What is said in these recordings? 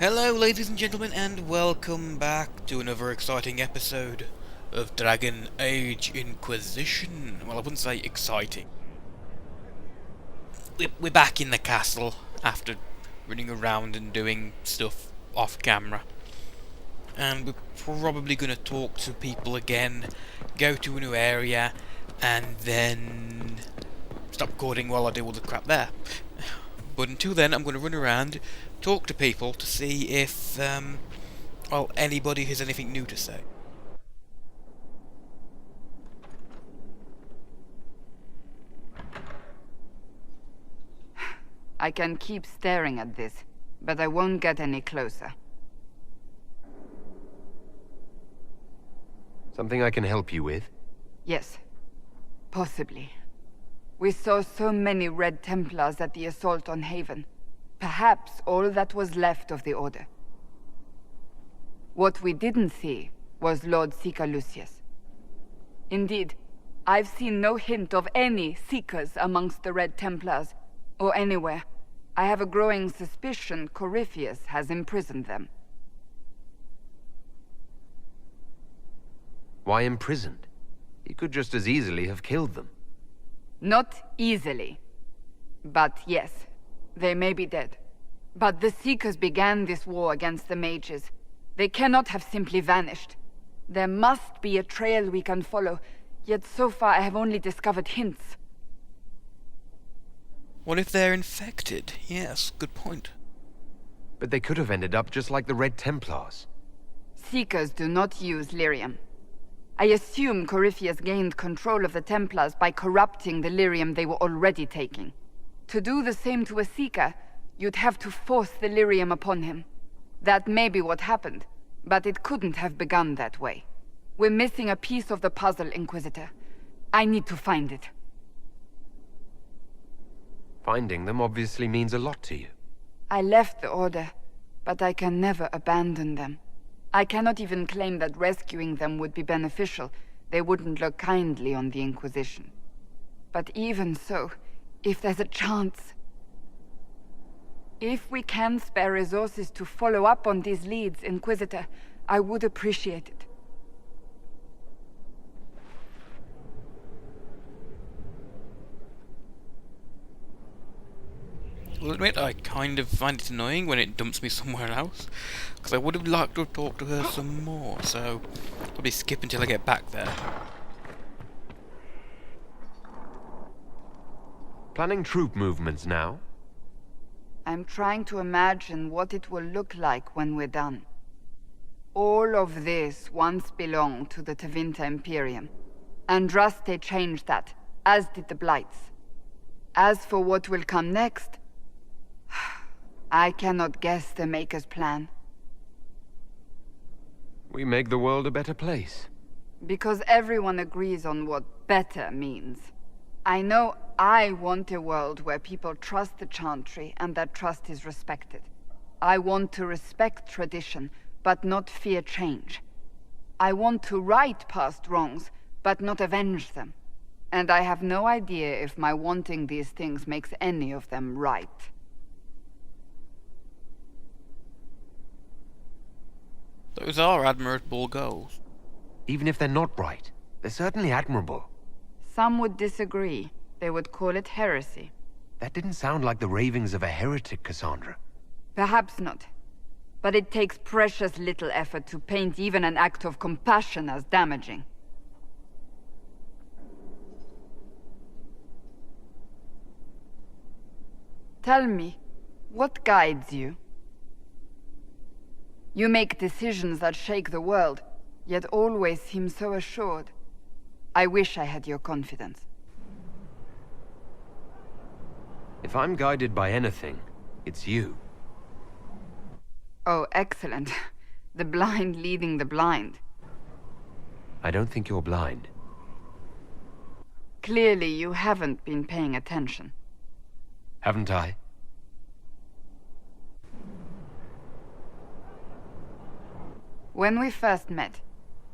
Hello, ladies and gentlemen, and welcome back to another exciting episode of Dragon Age Inquisition. Well, I wouldn't say exciting. We're back in the castle after running around and doing stuff off camera. And we're probably going to talk to people again, go to a new area, and then stop recording while I do all the crap there. But until then, I'm going to run around, talk to people to see if, anybody has anything new to say. I can keep staring at this, but I won't get any closer. Something I can help you with? Yes. Possibly. We saw so many Red Templars at the assault on Haven. Perhaps all that was left of the Order. What we didn't see was Lord Seeker Lucius. Indeed, I've seen no hint of any Seekers amongst the Red Templars, or anywhere. I have a growing suspicion Corypheus has imprisoned them. Why imprisoned? He could just as easily have killed them. Not easily. But yes, they may be dead. But the Seekers began this war against the mages. They cannot have simply vanished. There must be a trail we can follow, yet so far I have only discovered hints. What if they're infected? Yes, good point. But they could have ended up just like the Red Templars. Seekers do not use lyrium. I assume Corypheus gained control of the Templars by corrupting the lyrium they were already taking. To do the same to a Seeker, you'd have to force the lyrium upon him. That may be what happened, but it couldn't have begun that way. We're missing a piece of the puzzle, Inquisitor. I need to find it. Finding them obviously means a lot to you. I left the Order, but I can never abandon them. I cannot even claim that rescuing them would be beneficial. They wouldn't look kindly on the Inquisition. But even so, if there's a chance... If we can spare resources to follow up on these leads, Inquisitor, I would appreciate it. I'll admit I kind of find it annoying when it dumps me somewhere else, because I would have liked to have talked to her some more, so I'll probably skip until I get back there. Planning troop movements now? I'm trying to imagine what it will look like when we're done. All of this once belonged to the Tevinter Imperium. Andraste changed that, as did the Blights. As for what will come next, I cannot guess the Maker's plan. We make the world a better place. Because everyone agrees on what better means. I know I want a world where people trust the Chantry and that trust is respected. I want to respect tradition, but not fear change. I want to right past wrongs, but not avenge them. And I have no idea if my wanting these things makes any of them right. Those are admirable goals. Even if they're not right, they're certainly admirable. Some would disagree. They would call it heresy. That didn't sound like the ravings of a heretic, Cassandra. Perhaps not. But it takes precious little effort to paint even an act of compassion as damaging. Tell me, what guides you? You make decisions that shake the world, yet always seem so assured. I wish I had your confidence. If I'm guided by anything, it's you. Oh, excellent. The blind leading the blind. I don't think you're blind. Clearly you haven't been paying attention. Haven't I? When we first met,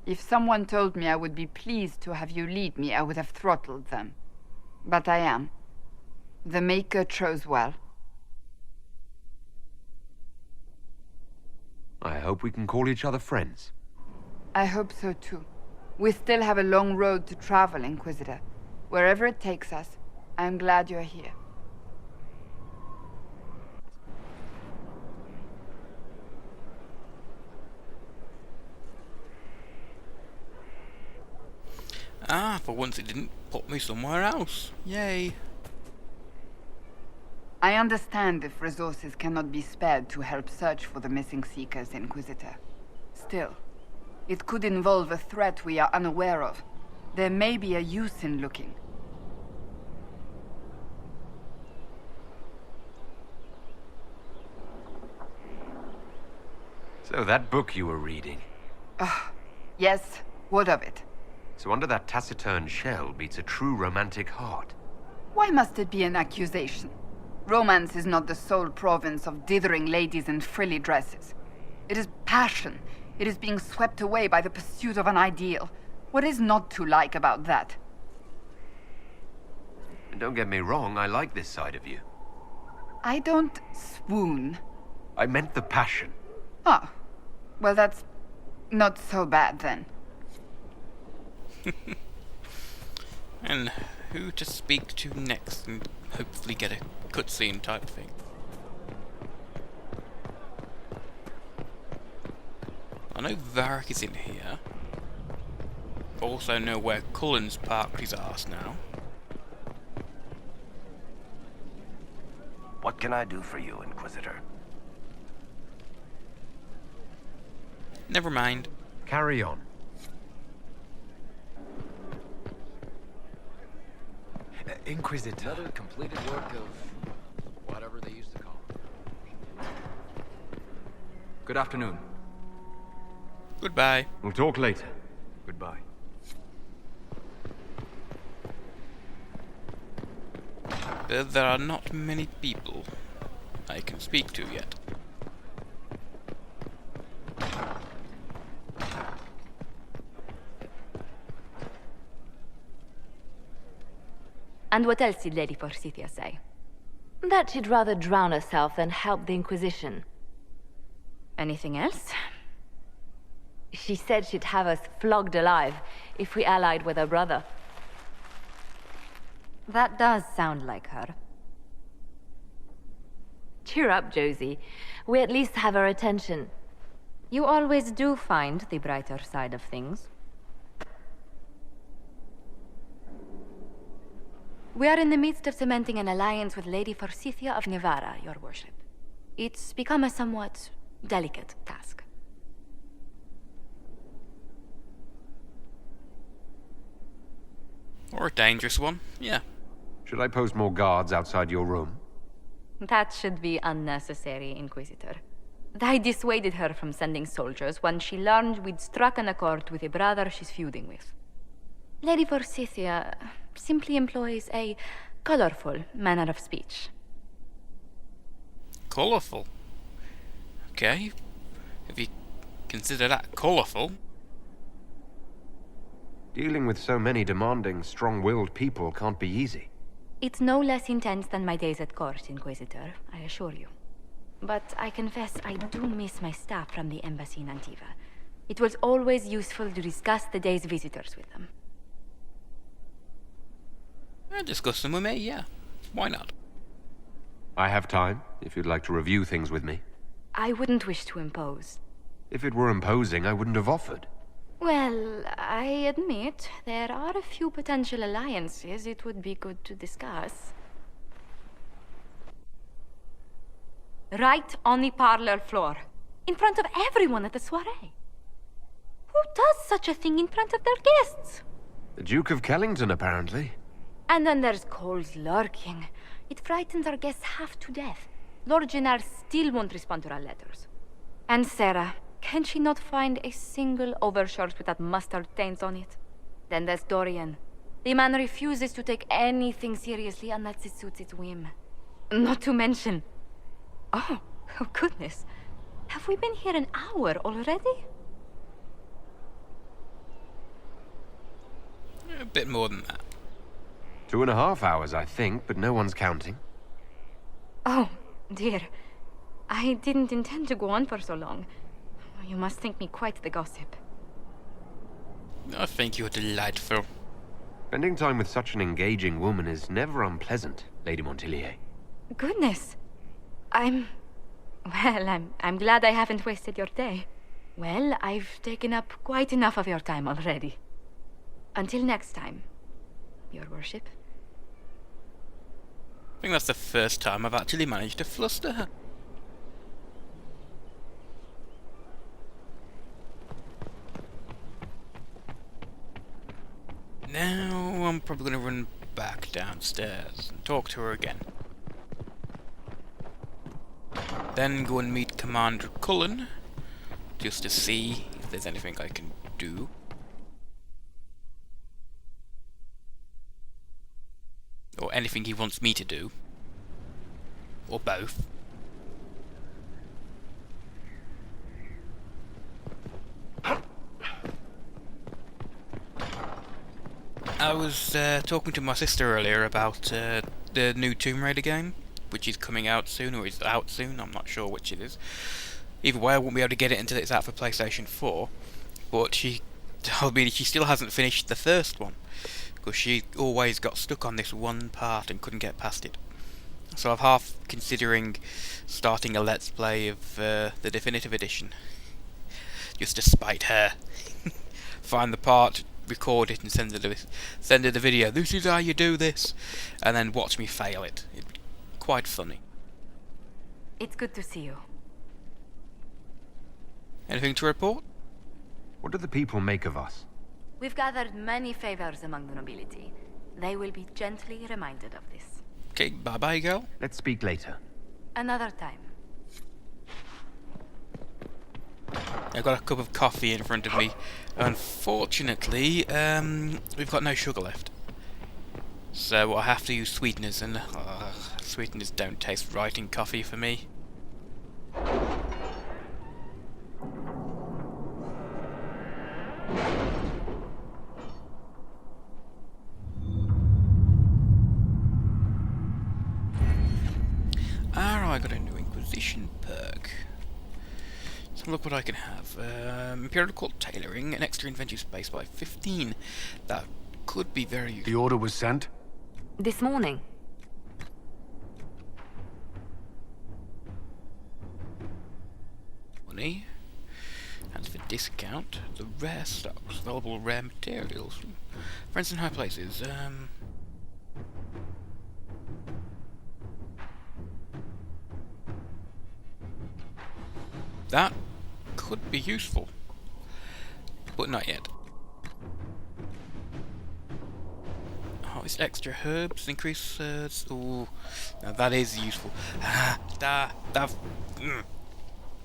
if someone told me I would be pleased to have you lead me, I would have throttled them. But I am. The Maker chose well. I hope we can call each other friends. I hope so too. We still have a long road to travel, Inquisitor. Wherever it takes us, I'm glad you're here. Ah, for once it didn't put me somewhere else. Yay. I understand if resources cannot be spared to help search for the missing Seekers, Inquisitor. Still, it could involve a threat we are unaware of. There may be a use in looking. So that book you were reading. Yes, what of it? So under that taciturn shell beats a true romantic heart. Why must it be an accusation? Romance is not the sole province of dithering ladies in frilly dresses. It is passion. It is being swept away by the pursuit of an ideal. What is not to like about that? And don't get me wrong, I like this side of you. I don't swoon. I meant the passion. Oh, well that's not so bad then. And who to speak to next and hopefully get a cutscene type thing. I know Marek is in here. Also know where Cullen's parked his arse now. What can I do for you, Inquisitor? Never mind. Carry on. Inquisitor. Another completed work of whatever they used to call it. Good afternoon. Goodbye. We'll talk later. Goodbye. But there are not many people I can speak to yet. And what else did Lady Forsythia say? That she'd rather drown herself than help the Inquisition. Anything else? She said she'd have us flogged alive if we allied with her brother. That does sound like her. Cheer up, Josie. We at least have her attention. You always do find the brighter side of things. We are in the midst of cementing an alliance with Lady Forsythia of Navarra, your worship. It's become a somewhat delicate task. Or a dangerous one, yeah. Should I post more guards outside your room? That should be unnecessary, Inquisitor. I dissuaded her from sending soldiers when she learned we'd struck an accord with a brother she's feuding with. Lady Forsythia simply employs a colorful manner of speech. Colourful? Okay. If you consider that colourful. Dealing with so many demanding, strong-willed people can't be easy. It's no less intense than my days at court, Inquisitor, I assure you. But I confess I do miss my staff from the embassy in Antiva. It was always useful to discuss the day's visitors with them. Discuss them with me, yeah. Why not? I have time, if you'd like to review things with me. I wouldn't wish to impose. If it were imposing, I wouldn't have offered. Well, I admit there are a few potential alliances it would be good to discuss. Right on the parlor floor, in front of everyone at the soiree. Who does such a thing in front of their guests? The Duke of Kellington, apparently. And then there's Cole's lurking. It frightens our guests half to death. Lord Gennard still won't respond to our letters. And Sarah, can she not find a single overshirt with that mustard taint on it? Then there's Dorian. The man refuses to take anything seriously unless it suits its whim. Not to mention... Oh goodness. Have we been here an hour already? A bit more than that. 2.5 hours, I think, but no one's counting. Oh, dear. I didn't intend to go on for so long. You must think me quite the gossip. I think you're delightful. Spending time with such an engaging woman is never unpleasant, Lady Montilier. Goodness. I'm glad I haven't wasted your day. Well, I've taken up quite enough of your time already. Until next time, Your Worship. I think that's the first time I've actually managed to fluster her. Now I'm probably going to run back downstairs and talk to her again. Then go and meet Commander Cullen, just to see if there's anything I can do. Or anything he wants me to do. Or both. I was talking to my sister earlier about the new Tomb Raider game, which is coming out soon, or is out soon, I'm not sure which it is. Either way, I won't be able to get it until it's out for PlayStation 4, but she told me she still hasn't finished the first one, because she always got stuck on this one part and couldn't get past it. So I'm half considering starting a Let's Play of the Definitive Edition, just to spite her. Find the part, record it and send her the video. This is how you do this, and then watch me fail it. It'd be quite funny. It's good to see you. Anything to report? What do the people make of us? We've gathered many favors among the nobility. They will be gently reminded of this. Okay, bye bye, girl. Let's speak later. Another time. I've got a cup of coffee in front of me. Unfortunately, we've got no sugar left. So I have to use sweeteners, and sweeteners don't taste right in coffee for me. I got a new Inquisition perk. So look what I can have. Imperial Court Tailoring, an extra inventive space by 15. That could be very useful. The order was sent? This morning. Money. And for discount, the rare stocks, available rare materials. Friends in high places. That could be useful, but not yet. Harvest extra herbs, increase. Ooh, now that is useful.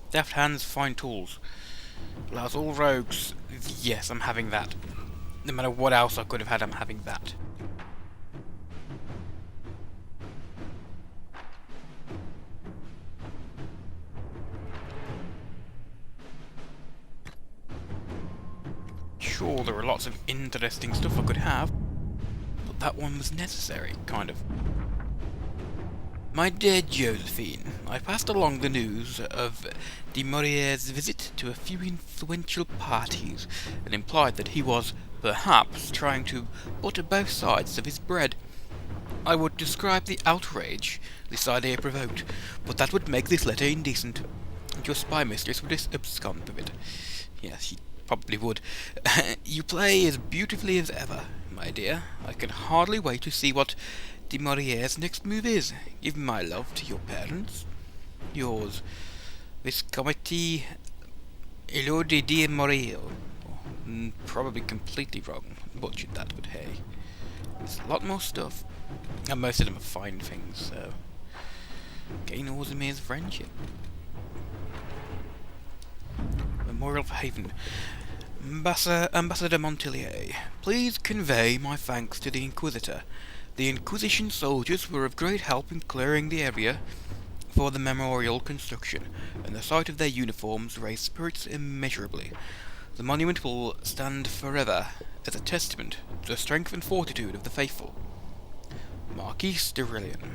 Deft hands, fine tools. Allows all rogues. Yes, I'm having that. No matter what else I could have had, I'm having that. Sure, there are lots of interesting stuff I could have, but that one was necessary, kind of. My dear Josephine, I passed along the news of de Maurier's visit to a few influential parties, and implied that he was, perhaps, trying to butter both sides of his bread. I would describe the outrage this idea provoked, but that would make this letter indecent, and your spy mistress would abscond with it. Yes, she probably would. You play as beautifully as ever, my dear. I can hardly wait to see what de Maurier's next move is. Give my love to your parents. Yours, Viscomity Elodie de Maurier. Probably completely wrong. Butchered that, but hey. There's a lot more stuff. And most of them are fine things, so gain Orzamir's friendship. Memorial for Haven. Ambassador Montilier, please convey my thanks to the Inquisitor. The Inquisition soldiers were of great help in clearing the area for the memorial construction, and the sight of their uniforms raised spirits immeasurably. The monument will stand forever as a testament to the strength and fortitude of the faithful. Marquis de Rillian.